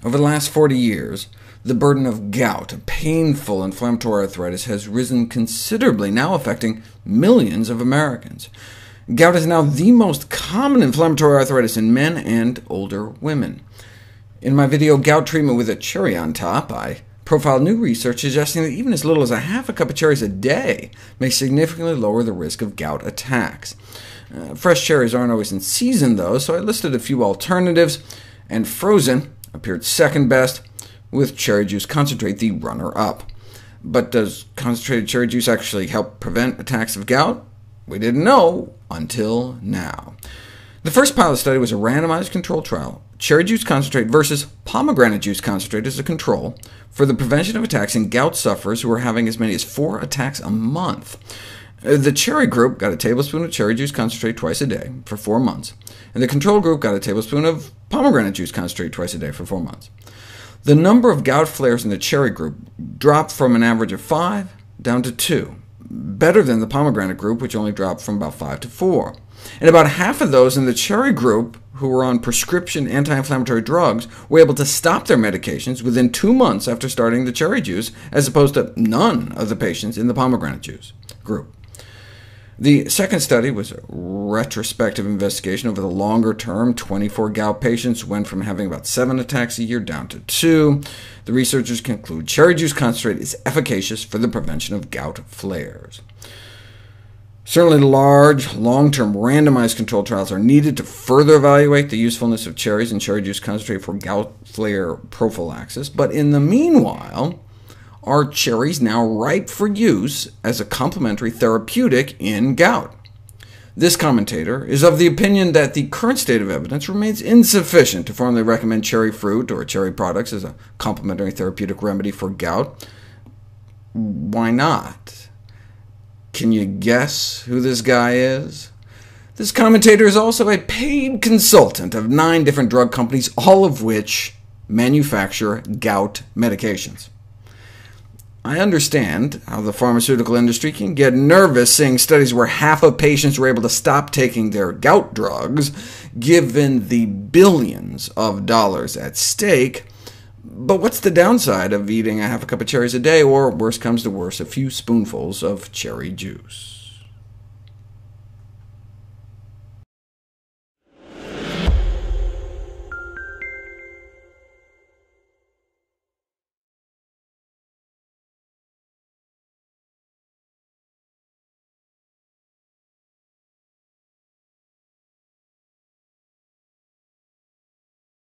Over the last 40 years, the burden of gout, a painful inflammatory arthritis, has risen considerably, now affecting millions of Americans. Gout is now the most common inflammatory arthritis in men and older women. In my video, Gout Treatment with a Cherry on Top, I profiled new research suggesting that even as little as a half a cup of cherries a day may significantly lower the risk of gout attacks. Fresh cherries aren't always in season, though, so I listed a few alternatives, and frozen appeared second best, with cherry juice concentrate the runner-up. But does concentrated cherry juice actually help prevent attacks of gout? We didn't know until now. The first pilot study was a randomized controlled trial, cherry juice concentrate versus pomegranate juice concentrate as a control, for the prevention of attacks in gout sufferers who were having as many as 4 attacks a month. The cherry group got a tablespoon of cherry juice concentrate twice a day for 4 months, and the control group got a tablespoon of pomegranate juice concentrate twice a day for 4 months. The number of gout flares in the cherry group dropped from an average of 5 down to 2, better than the pomegranate group, which only dropped from about 5 to 4. And about half of those in the cherry group who were on prescription anti-inflammatory drugs were able to stop their medications within 2 months after starting the cherry juice, as opposed to none of the patients in the pomegranate juice group. The second study was a retrospective investigation over the longer term. 24 gout patients went from having about 7 attacks a year down to 2. The researchers conclude cherry juice concentrate is efficacious for the prevention of gout flares. Certainly large, long-term randomized controlled trials are needed to further evaluate the usefulness of cherries and cherry juice concentrate for gout flare prophylaxis, but in the meanwhile, are cherries now ripe for use as a complementary therapeutic in gout? This commentator is of the opinion that the current state of evidence remains insufficient to formally recommend cherry fruit or cherry products as a complementary therapeutic remedy for gout. Why not? Can you guess who this guy is? This commentator is also a paid consultant of 9 different drug companies, all of which manufacture gout medications. I understand how the pharmaceutical industry can get nervous seeing studies where half of patients were able to stop taking their gout drugs, given the billions of dollars at stake. But what's the downside of eating a half a cup of cherries a day, or worse comes to worse, a few spoonfuls of cherry juice?